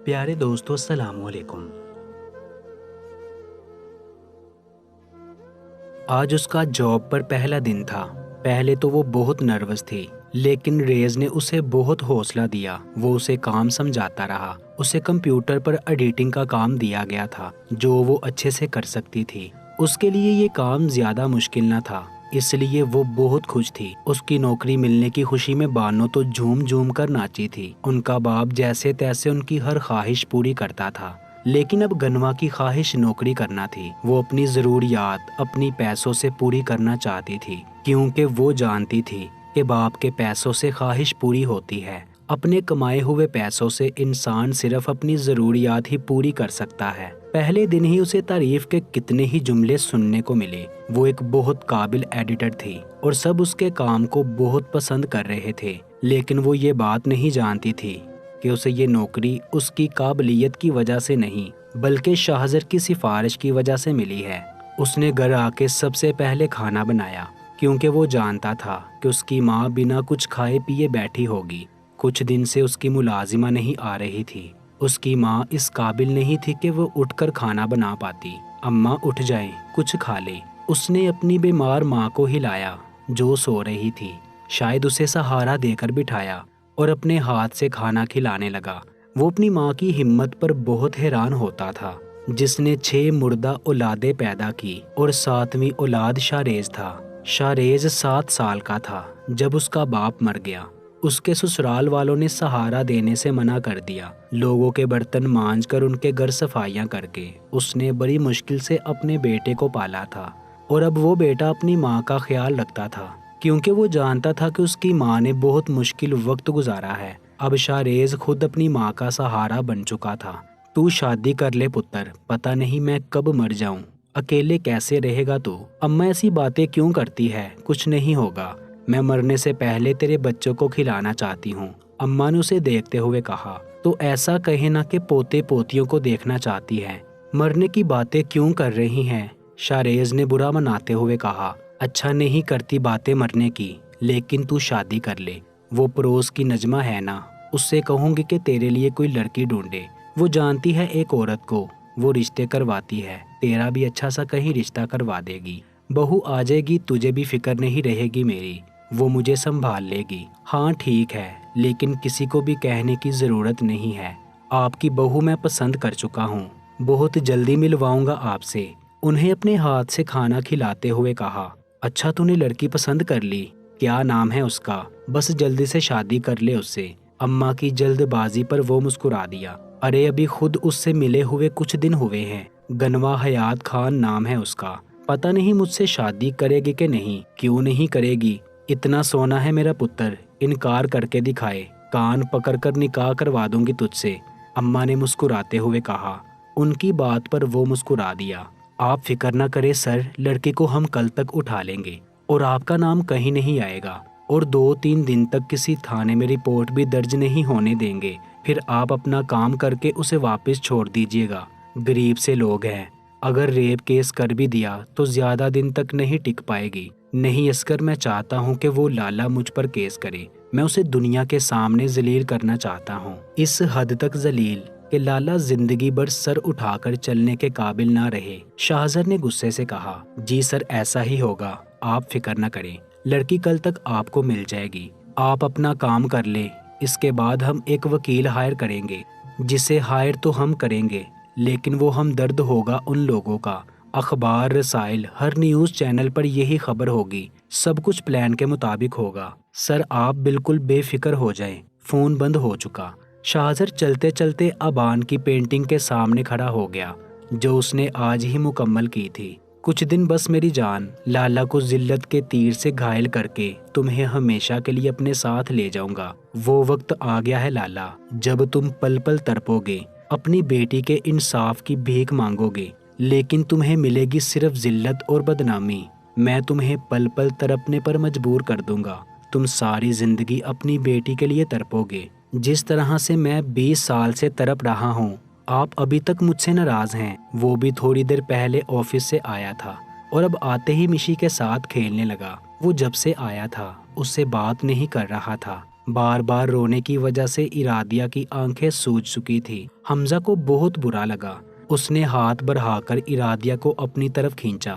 پیارے دوستو السلام علیکم۔ آج اس کا جاب پر پہلا دن تھا۔ پہلے تو وہ بہت نروس تھی، لیکن ریز نے اسے بہت حوصلہ دیا۔ وہ اسے کام سمجھاتا رہا۔ اسے کمپیوٹر پر ایڈیٹنگ کا کام دیا گیا تھا جو وہ اچھے سے کر سکتی تھی۔ اس کے لیے یہ کام زیادہ مشکل نہ تھا، اس لیے وہ بہت خوش تھی۔ اس کی نوکری ملنے کی خوشی میں بانو تو جھوم جھوم کر ناچی تھی۔ ان کا باپ جیسے تیسے ان کی ہر خواہش پوری کرتا تھا، لیکن اب گنوا کی خواہش نوکری کرنا تھی۔ وہ اپنی ضروریات اپنی پیسوں سے پوری کرنا چاہتی تھی، کیونکہ وہ جانتی تھی کہ باپ کے پیسوں سے خواہش پوری ہوتی ہے۔ اپنے کمائے ہوئے پیسوں سے انسان صرف اپنی ضروریات ہی پوری کر سکتا ہے۔ پہلے دن ہی اسے تعریف کے کتنے ہی جملے سننے کو ملے۔ وہ ایک بہت قابل ایڈیٹر تھی اور سب اس کے کام کو بہت پسند کر رہے تھے، لیکن وہ یہ بات نہیں جانتی تھی کہ اسے یہ نوکری اس کی قابلیت کی وجہ سے نہیں بلکہ شاہزر کی سفارش کی وجہ سے ملی ہے۔ اس نے گھر آ کے سب سے پہلے کھانا بنایا، کیونکہ وہ جانتا تھا کہ اس کی ماں بنا کچھ کھائے پیے بیٹھی ہوگی۔ کچھ دن سے اس کی ملازمہ نہیں آ رہی تھی۔ اس کی ماں اس قابل نہیں تھی کہ وہ اٹھ کر کھانا بنا پاتی۔ اماں اٹھ جائیں، کچھ کھا لے۔ اس نے اپنی بیمار ماں کو ہلایا جو سو رہی تھی، شاید اسے سہارا دے کر بٹھایا اور اپنے ہاتھ سے کھانا کھلانے لگا۔ وہ اپنی ماں کی ہمت پر بہت حیران ہوتا تھا، جس نے 6 مردہ اولادیں پیدا کی اور 7ویں اولاد شاریز تھا۔ شاریز 7 سال کا تھا جب اس کا باپ مر گیا۔ اس کے سسرال والوں نے سہارا دینے سے منع کر دیا۔ لوگوں کے برتن مانج کر ان کے گھر صفائیاں کر کے اس نے بڑی مشکل سے اپنے بیٹے کو پالا تھا، اور اب وہ بیٹا اپنی ماں کا خیال رکھتا تھا، کیونکہ وہ جانتا تھا کہ اس کی ماں نے بہت مشکل وقت گزارا ہے۔ اب شاریز خود اپنی ماں کا سہارا بن چکا تھا۔ تو شادی کر لے پتر، پتہ نہیں میں کب مر جاؤں، اکیلے کیسے رہے گا تو؟ اماں ایسی باتیں کیوں کرتی ہے؟ کچھ نہیں ہوگا، میں مرنے سے پہلے تیرے بچوں کو کھلانا چاہتی ہوں، اماں نے اسے دیکھتے ہوئے کہا۔ تو ایسا کہے نہ کہ پوتے پوتیوں کو دیکھنا چاہتی ہے، مرنے کی باتیں کیوں کر رہی ہیں؟ شاریز نے برا مناتے ہوئے کہا۔ اچھا نہیں کرتی باتیں مرنے کی، لیکن تو شادی کر لے۔ وہ پڑوس کی نجمہ ہے نا، اس سے کہوں گی کہ تیرے لیے کوئی لڑکی ڈھونڈے۔ وہ جانتی ہے ایک عورت کو، وہ رشتے کرواتی ہے، تیرا بھی اچھا سا کہیں رشتہ کروا دے گی۔ بہو آ جائے گی، تجھے بھی فکر نہیں رہے گی میری، وہ مجھے سنبھال لے گی۔ ہاں ٹھیک ہے، لیکن کسی کو بھی کہنے کی ضرورت نہیں ہے، آپ کی بہو میں پسند کر چکا ہوں، بہت جلدی ملواؤں گا آپ سے۔ انہیں اپنے ہاتھ سے کھانا کھلاتے ہوئے کہا۔ اچھا تو نے لڑکی پسند کر لی؟ کیا نام ہے اس کا؟ بس جلدی سے شادی کر لے اس سے۔ اماں کی جلد بازی پر وہ مسکرا دیا۔ ارے ابھی خود اس سے ملے ہوئے کچھ دن ہوئے ہیں، گنوا حیات خان نام ہے اس کا، پتہ نہیں مجھ سے شادی کرے گی کہ نہیں۔ کیوں نہیں کرے گی؟ اتنا سونا ہے میرا پتر، انکار کر کے دکھائے، کان پکڑ کر نکاح کروا دوں گی تجھ سے، اماں نے مسکراتے ہوئے کہا۔ ان کی بات پر وہ مسکرا دیا۔ آپ فکر نہ کرے سر، لڑکے کو ہم کل تک اٹھا لیں گے اور آپ کا نام کہیں نہیں آئے گا، اور 2-3 دن تک کسی تھانے میں رپورٹ بھی درج نہیں ہونے دیں گے، پھر آپ اپنا کام کر کے اسے واپس چھوڑ دیجیے گا۔ غریب سے لوگ ہیں، اگر ریپ کیس کر بھی دیا تو زیادہ دن تک نہیں ٹک پائے گی۔ نہیں اسکر، میں چاہتا ہوں کہ وہ لالا مجھ پر کیس کرے، میں اسے دنیا کے سامنے ذلیل کرنا چاہتا ہوں، اس حد تک ذلیل کہ لالا زندگی بھر سر اٹھا کر چلنے کے قابل نہ رہے۔ شاہزر نے غصے سے کہا۔ جی سر، ایسا ہی ہوگا، آپ فکر نہ کریں، لڑکی کل تک آپ کو مل جائے گی، آپ اپنا کام کر لیں، اس کے بعد ہم ایک وکیل ہائر کریں گے، جسے ہائر تو ہم کریں گے، لیکن وہ ہمدرد ہوگا ان لوگوں کا۔ اخبار، رسائل، ہر نیوز چینل پر یہی خبر ہوگی، سب کچھ پلان کے مطابق ہوگا۔ سر آپ بالکل بے فکر ہو جائیں۔ فون بند ہو چکا۔ شاہزر چلتے چلتے ابان کی پینٹنگ کے سامنے کھڑا ہو گیا جو اس نے آج ہی مکمل کی تھی۔ کچھ دن بس میری جان، لالا کو ذلت کے تیر سے گھائل کر کے تمہیں ہمیشہ کے لیے اپنے ساتھ لے جاؤں گا۔ وہ وقت آ گیا ہے لالا، جب تم پل پل تڑپو گے، اپنی بیٹی کے انصاف کی بھیک مانگو گے، لیکن تمہیں ملے گی صرف ذلت اور بدنامی۔ میں تمہیں پل پل تڑپنے پر مجبور کر دوں گا، تم ساری زندگی اپنی بیٹی کے لیے تڑپو گے، جس طرح سے میں 20 سال سے تڑپ رہا ہوں۔ آپ ابھی تک مجھ سے ناراض ہیں؟ وہ بھی تھوڑی دیر پہلے آفس سے آیا تھا اور اب آتے ہی مشی کے ساتھ کھیلنے لگا۔ وہ جب سے آیا تھا اس سے بات نہیں کر رہا تھا، بار بار رونے کی وجہ سے ارادیہ کی آنکھیں سوج چکی تھی۔ حمزہ کو بہت برا لگا۔ اس نے ہاتھ بڑھا کر ارادیہ کو اپنی طرف کھینچا۔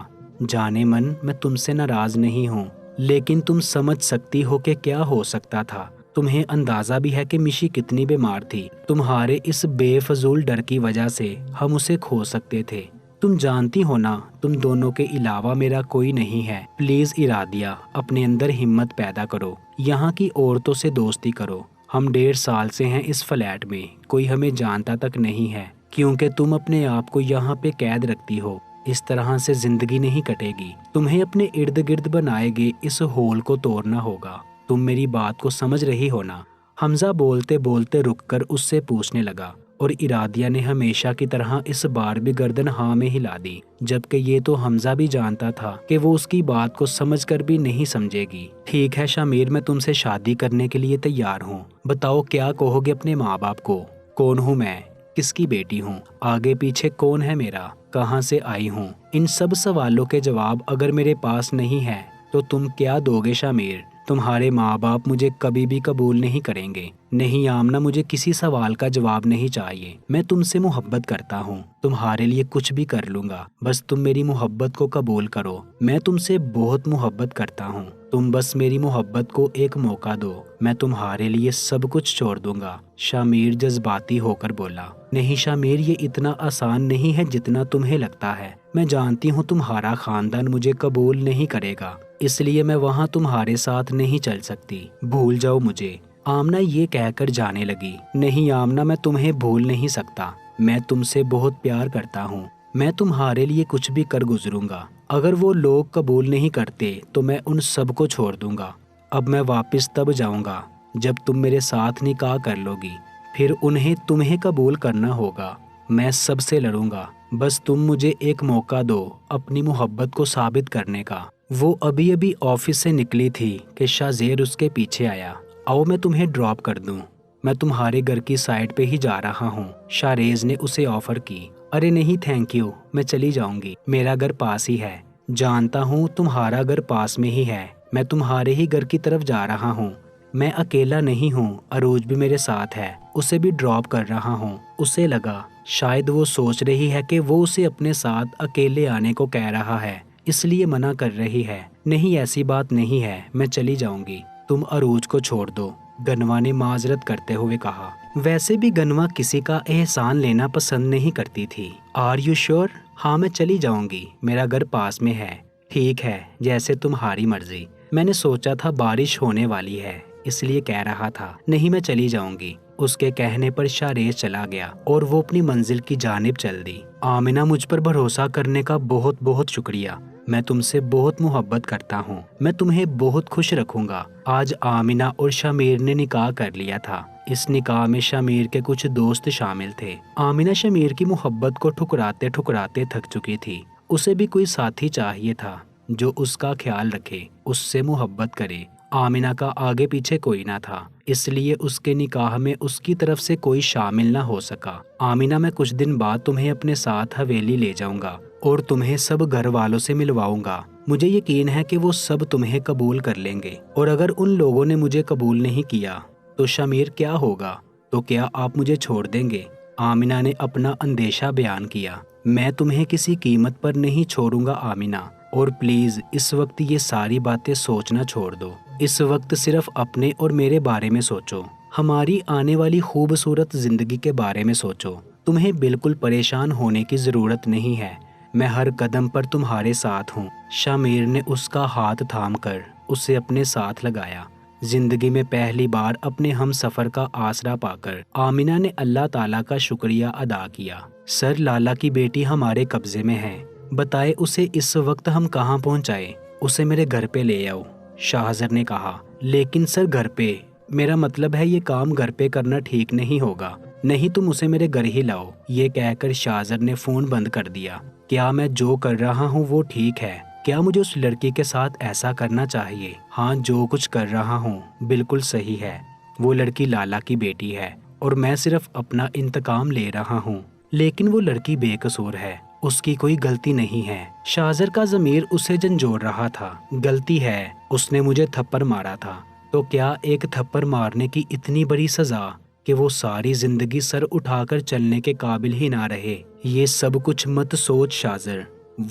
جانے من، میں تم سے ناراض نہیں ہوں، لیکن تم سمجھ سکتی ہو کہ کیا ہو سکتا تھا۔ تمہیں اندازہ بھی ہے کہ مشی کتنی بیمار تھی۔ تمہارے اس بے فضول ڈر کی وجہ سے ہم اسے کھو سکتے تھے۔ تم جانتی ہو نا، تم دونوں کے علاوہ میرا کوئی نہیں ہے۔ پلیز ارادیہ، اپنے اندر ہمت پیدا کرو، یہاں کی عورتوں سے دوستی کرو۔ ہم 1.5 سال سے ہیں اس فلیٹ میں، کوئی ہمیں جانتا تک نہیں ہے، کیونکہ تم اپنے آپ کو یہاں پہ قید رکھتی ہو۔ اس طرح سے زندگی نہیں کٹے گی۔ تمہیں اپنے ارد گرد بنائے گے اس ہول کو توڑنا ہوگا۔ تم میری بات کو سمجھ رہی ہو نا؟ حمزہ بولتے بولتے رک کر اس سے پوچھنے لگا، اور ارادیہ نے ہمیشہ کی طرح اس بار بھی گردن ہاں میں ہلا دی، جبکہ یہ تو حمزہ بھی جانتا تھا کہ وہ اس کی بات کو سمجھ کر بھی نہیں سمجھے گی۔ ٹھیک ہے شامیر، میں تم سے شادی کرنے کے لیے تیار ہوں۔ بتاؤ کیا کہو گے اپنے ماں باپ کو؟ کون ہوں میں؟ کس کی بیٹی ہوں؟ آگے پیچھے کون ہے میرا؟ کہاں سے آئی ہوں؟ ان سب سوالوں کے جواب اگر میرے پاس نہیں ہے تو تم کیا دو گے شامیر؟ تمہارے ماں باپ مجھے کبھی بھی قبول نہیں کریں گے۔ نہیں آمنہ، مجھے کسی سوال کا جواب نہیں چاہیے۔ میں تم سے محبت کرتا ہوں، تمہارے لیے کچھ بھی کر لوں گا، بس تم میری محبت کو قبول کرو۔ میں تم سے بہت محبت کرتا ہوں، تم بس میری محبت کو ایک موقع دو، میں تمہارے لیے سب کچھ چھوڑ دوں گا۔ شامیر جذباتی ہو کر بولا۔ نہیں شامیر، یہ اتنا آسان نہیں ہے جتنا تمہیں لگتا ہے۔ میں جانتی ہوں تمہارا خاندان مجھے قبول نہیں کرے گا، اس لیے میں وہاں تمہارے ساتھ نہیں چل سکتی۔ بھول جاؤ مجھے۔ آمنہ یہ کہہ کر جانے لگی۔ نہیں آمنہ، میں تمہیں بھول نہیں سکتا، میں تم سے بہت پیار کرتا ہوں، میں تمہارے لیے کچھ بھی کر گزروں گا۔ اگر وہ لوگ قبول نہیں کرتے تو میں ان سب کو چھوڑ دوں گا۔ اب میں واپس تب جاؤں گا جب تم میرے ساتھ نکاح کر لو گی، پھر انہیں تمہیں قبول کرنا ہوگا۔ میں سب سے لڑوں گا، بس تم مجھے ایک موقع دو اپنی محبت کو ثابت کرنے کا۔ وہ ابھی ابھی آفس سے نکلی تھی کہ شاہزیر اس کے پیچھے آیا۔ آؤ میں تمہیں ڈراپ کر دوں، میں تمہارے گھر کی سائٹ پہ ہی جا رہا ہوں، شاریز نے اسے آفر کی۔ ارے نہیں تھینک یو، میں چلی جاؤں گی، میرا گھر پاس ہی ہے۔ جانتا ہوں تمہارا گھر پاس میں ہی ہے، میں تمہارے ہی گھر کی طرف جا رہا ہوں۔ میں اکیلا نہیں ہوں، عروج بھی میرے ساتھ ہے، اسے بھی ڈراپ کر رہا ہوں۔ اسے لگا شاید وہ سوچ رہی ہے کہ وہ اسے اپنے ساتھ اکیلے آنے کو کہہ رہا ہے، اس لیے منع کر رہی ہے۔ نہیں ایسی بات نہیں ہے، میں چلی جاؤں گی، تم عروج کو چھوڑ دو، گنوا نے معذرت کرتے ہوئے کہا۔ ویسے بھی گنوا کسی کا احسان لینا پسند نہیں کرتی تھی۔ Are you sure? ہاں میں چلی جاؤں گی، میرا گھر پاس میں ہے۔ ٹھیک ہے، جیسے تمہاری مرضی، میں نے سوچا تھا بارش ہونے والی ہے اس لیے کہہ رہا تھا۔ نہیں میں چلی جاؤں گی۔ اس کے کہنے پر شاریز چلا گیا اور وہ اپنی منزل کی جانب چل دی۔ آمنہ، مجھ پر بھروسہ کرنے کا بہت بہت شکریہ، میں تم سے بہت محبت کرتا ہوں، میں تمہیں بہت خوش رکھوں گا۔ آج آمنہ اور شامیر نے نکاح کر لیا تھا۔ اس نکاح میں شامیر کے کچھ دوست شامل تھے۔ آمنہ شامیر کی محبت کو ٹھکراتے ٹھکراتے تھک چکی تھی۔ اسے بھی کوئی ساتھی چاہیے تھا جو اس کا خیال رکھے، اس سے محبت کرے۔ آمنہ کا آگے پیچھے کوئی نہ تھا، اس لیے اس کے نکاح میں اس کی طرف سے کوئی شامل نہ ہو سکا۔ آمنہ، میں کچھ دن بعد تمہیں اپنے ساتھ حویلی لے جاؤں گا اور تمہیں سب گھر والوں سے ملواؤں گا۔ مجھے یقین ہے کہ وہ سب تمہیں قبول کر لیں گے، اور اگر ان لوگوں نے مجھے قبول نہیں کیا تو شامیر کیا ہوگا؟ تو کیا آپ مجھے چھوڑ دیں گے؟ آمنہ نے اپنا اندیشہ بیان کیا۔ میں تمہیں کسی قیمت پر نہیں چھوڑوں گا آمنہ، اور پلیز اس وقت یہ ساری باتیں سوچنا چھوڑ دو۔ اس وقت صرف اپنے اور میرے بارے میں سوچو، ہماری آنے والی خوبصورت زندگی کے بارے میں سوچو۔ تمہیں بالکل پریشان ہونے کی ضرورت نہیں ہے، میں ہر قدم پر تمہارے ساتھ ہوں۔ شامیر نے اس کا ہاتھ تھام کر اسے اپنے ساتھ لگایا۔ زندگی میں پہلی بار اپنے ہم سفر کا آسرا پا کر آمنہ نے اللہ تعالیٰ کا شکریہ ادا کیا۔ سر، لالا کی بیٹی ہمارے قبضے میں ہے، بتائے اسے اس وقت ہم کہاں پہنچائے؟ اسے میرے گھر پہ لے آؤ، شاہزر نے کہا۔ لیکن سر گھر پہ، میرا مطلب ہے یہ کام گھر پہ کرنا ٹھیک نہیں ہوگا۔ نہیں، تم اسے میرے گھر ہی لاؤ، یہ کہہ کر شاہزر نے فون بند کر دیا۔ کیا میں جو کر رہا ہوں وہ ٹھیک ہے؟ کیا مجھے اس لڑکی کے ساتھ ایسا کرنا چاہیے؟ ہاں، جو کچھ کر رہا ہوں بالکل صحیح ہے۔ وہ لڑکی لالا کی بیٹی ہے اور میں صرف اپنا انتقام لے رہا ہوں، لیکن وہ لڑکی بے قصور ہے، اس کی کوئی غلطی نہیں ہے۔ شاہزر کا ضمیر اسے جھنجھوڑ رہا تھا۔ غلطی ہے، اس نے مجھے تھپڑ مارا تھا، تو کیا ایک تھپڑ مارنے کی اتنی بڑی سزا کہ وہ ساری زندگی سر اٹھا کر چلنے کے قابل ہی نہ رہے؟ یہ سب کچھ مت سوچ شاذر،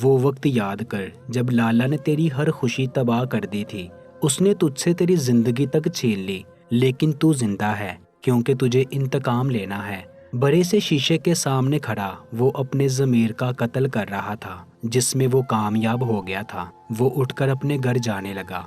وہ وقت یاد کر جب لالا نے تیری ہر خوشی تباہ کر دی تھی۔ اس نے تجھ سے تیری زندگی تک چھین لی، لیکن تو زندہ ہے کیونکہ تجھے انتقام لینا ہے۔ بڑے سے شیشے کے سامنے کھڑا وہ اپنے ضمیر کا قتل کر رہا تھا جس میں وہ کامیاب ہو گیا تھا۔ وہ اٹھ کر اپنے گھر جانے لگا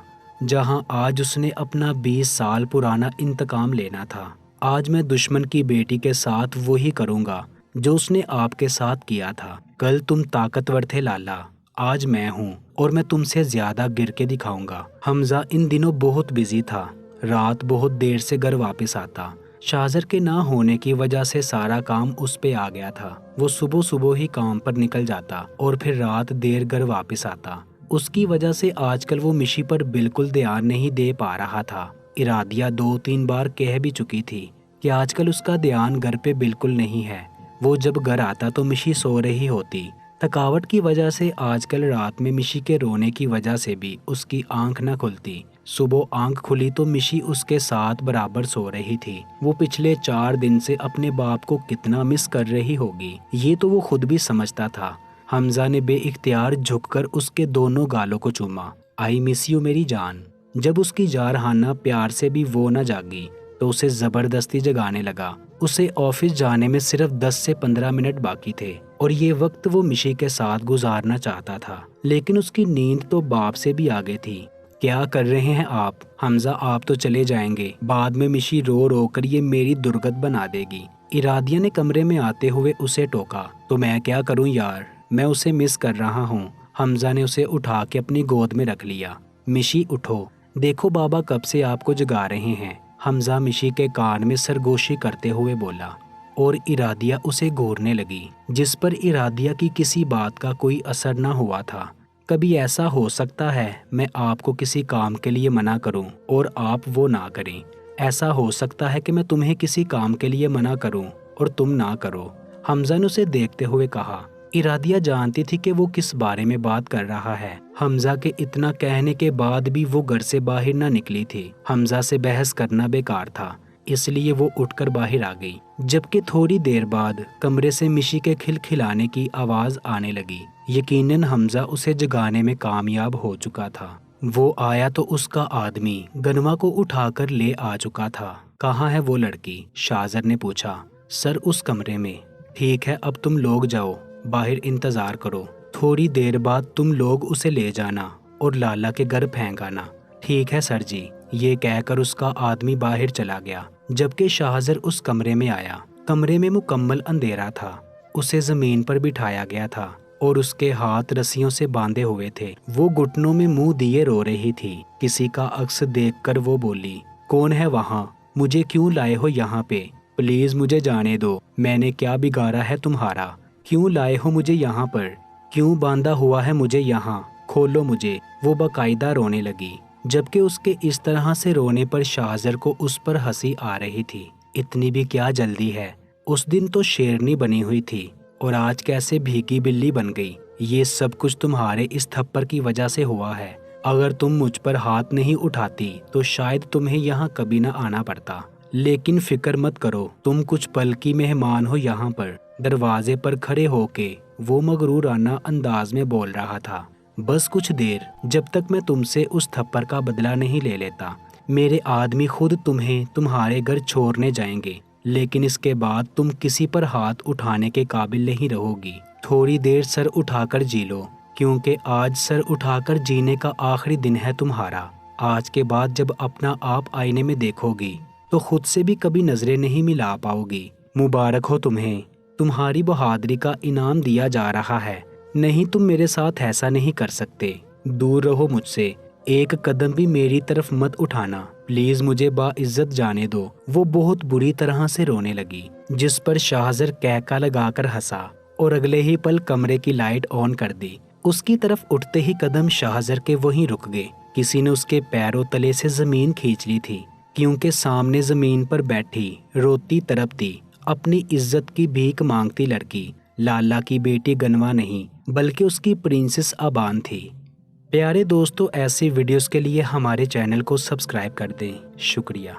جہاں آج اس نے اپنا 20 سال پرانا انتقام لینا تھا۔ آج میں دشمن کی بیٹی کے ساتھ وہی کروں گا جو اس نے آپ کے ساتھ کیا تھا۔ کل تم طاقتور تھے لالا، آج میں ہوں اور میں تم سے زیادہ گر کے دکھاؤں گا۔ حمزہ ان دنوں بہت بزی تھا، رات بہت دیر سے گھر واپس آتا۔ شاذر کے نہ ہونے کی وجہ سے سارا کام اس پہ آ گیا تھا۔ وہ صبح صبح ہی کام پر نکل جاتا اور پھر رات دیر گھر واپس آتا۔ اس کی وجہ سے آج کل وہ مشی پر بالکل دھیان نہیں دے پا رہا تھا۔ ارادیہ 2-3 بار کہہ بھی چکی تھی کہ آج کل اس کا دھیان گھر پہ بالکل نہیں ہے۔ وہ جب گھر آتا تو مشی سو رہی ہوتی۔ تھکاوٹ کی وجہ سے آج کل رات میں مشی کے رونے کی وجہ سے بھی اس کی آنکھ نہ کھلتی۔ صبح آنکھ کھلی تو مشی اس کے ساتھ برابر سو رہی تھی۔ وہ پچھلے 4 دن سے اپنے باپ کو کتنا مس کر رہی ہوگی، یہ تو وہ خود بھی سمجھتا تھا۔ حمزہ نے بے اختیار جھک کر اس کے دونوں گالوں کو چوما۔ آئی مس یو میری جان۔ جب اس کی جارحانہ پیار سے بھی وہ نہ جاگی تو اسے زبردستی جگانے لگا۔ اسے آفس جانے میں صرف 10 سے 15 منٹ باقی تھے اور یہ وقت وہ مشی کے ساتھ گزارنا چاہتا تھا، لیکن اس کی نیند تو باپ سے بھی آگے تھی۔ کیا کر رہے ہیں آپ؟ حمزہ آپ تو چلے جائیں گے، بعد میں مشی رو رو کر یہ میری درگت بنا دے گی۔ ارادیہ نے کمرے میں آتے ہوئے اسے ٹوکا۔ تو میں کیا کروں یار، میں اسے مس کر رہا ہوں۔ حمزہ نے اسے اٹھا کے اپنی گود میں رکھ لیا۔ مشی اٹھو، دیکھو بابا کب سے آپ کو جگا رہے ہیں۔ حمزہ مشی کے کان میں سرگوشی کرتے ہوئے بولا اور ارادیہ اسے گھورنے لگی، جس پر ارادیہ کی کسی بات کا کوئی اثر نہ ہوا تھا۔ کبھی ایسا ہو سکتا ہے میں آپ کو کسی کام کے لیے منع کروں اور آپ وہ نہ کریں۔ ایسا ہو سکتا ہے کہ میں تمہیں کسی کام کے لیے منع کروں اور تم نہ کرو۔ حمزہ نے اسے دیکھتے ہوئے کہا۔ ارادیہ جانتی تھی کہ وہ کس بارے میں بات کر رہا ہے۔ حمزہ کے اتنا کہنے کے بعد بھی وہ گھر سے باہر نہ نکلی تھی۔ حمزہ سے بحث کرنا بیکار تھا، اس لیے وہ اٹھ کر باہر آ گئی۔ جبکہ تھوڑی دیر بعد کمرے سے مشی کے کھلکھلانے کی آواز آنے لگی۔ یقیناً حمزہ اسے جگانے میں کامیاب ہو چکا تھا۔ وہ آیا تو اس کا آدمی گنوا کو اٹھا کر لے آ چکا تھا۔ کہاں ہے وہ لڑکی؟ شاذر نے پوچھا۔ سر اس کمرے میں۔ ٹھیک ہے اب تم لوگ جاؤ، باہر انتظار کرو، تھوڑی دیر بعد تم لوگ اسے لے جانا اور لالا کے گھر پھینک آنا۔ ٹھیک ہے سر جی، یہ کہہ کر اس کا آدمی باہر چلا گیا۔ جبکہ شاذر اس کمرے میں آیا۔ کمرے میں مکمل اندھیرا تھا۔ اسے زمین پر بٹھایا گیا تھا اور اس کے ہاتھ رسیوں سے باندھے ہوئے تھے۔ وہ گھٹنوں میں منہ دیے رو رہی تھی۔ کسی کا عکس دیکھ کر وہ بولی، کون ہے وہاں؟ مجھے کیوں لائے ہو یہاں پہ؟ پلیز مجھے جانے دو، میں نے کیا بگاڑا ہے تمہارا؟ کیوں لائے ہو مجھے یہاں پر؟ کیوں باندھا ہوا ہے مجھے یہاں؟ کھولو مجھے۔ وہ باقاعدہ رونے لگی، جبکہ اس کے اس طرح سے رونے پر شاذر کو اس پر ہنسی آ رہی تھی۔ اتنی بھی کیا جلدی ہے؟ اس دن تو شیرنی بنی ہوئی تھی اور آج کیسے بھیگی بلی بن گئی؟ یہ سب کچھ تمہارے اس تھپڑ کی وجہ سے ہوا ہے۔ اگر تم مجھ پر ہاتھ نہیں اٹھاتی تو شاید تمہیں یہاں کبھی نہ آنا پڑتا۔ لیکن فکر مت کرو، تم کچھ پل کی مہمان ہو یہاں پر۔ دروازے پر کھڑے ہو کے وہ مغرورانہ انداز میں بول رہا تھا۔ بس کچھ دیر، جب تک میں تم سے اس تھپڑ کا بدلہ نہیں لے لیتا۔ میرے آدمی خود تمہیں تمہارے گھر چھوڑنے جائیں گے، لیکن اس کے بعد تم کسی پر ہاتھ اٹھانے کے قابل نہیں رہو گی۔ تھوڑی دیر سر اٹھا کر جی لو، کیونکہ آج سر اٹھا کر جینے کا آخری دن ہے تمہارا۔ آج کے بعد جب اپنا آپ آئینے میں دیکھو گی تو خود سے بھی کبھی نظریں نہیں ملا پاؤ گی۔ مبارک ہو تمہیں، تمہاری بہادری کا انعام دیا جا رہا ہے۔ نہیں تم میرے ساتھ ایسا نہیں کر سکتے۔ دور رہو مجھ سے، ایک قدم بھی میری طرف مت اٹھانا، پلیز مجھے باعزت جانے دو۔ وہ بہت بری طرح سے رونے لگی، جس پر شاذر کہکا لگا کر ہنسا اور اگلے ہی پل کمرے کی لائٹ آن کر دی۔ اس کی طرف اٹھتے ہی قدم شاذر کے وہیں رک گئے۔ کسی نے اس کے پیروں تلے سے زمین کھینچ لی تھی، کیونکہ سامنے زمین پر بیٹھی روتی تڑپتی اپنی عزت کی بھیک مانگتی لڑکی لالا کی بیٹی گنوا نہیں بلکہ اس کی پرنسس آبان تھی۔ پیارے دوستو، ایسی ویڈیوز کے لیے ہمارے چینل کو سبسکرائب کر دیں۔ شکریہ۔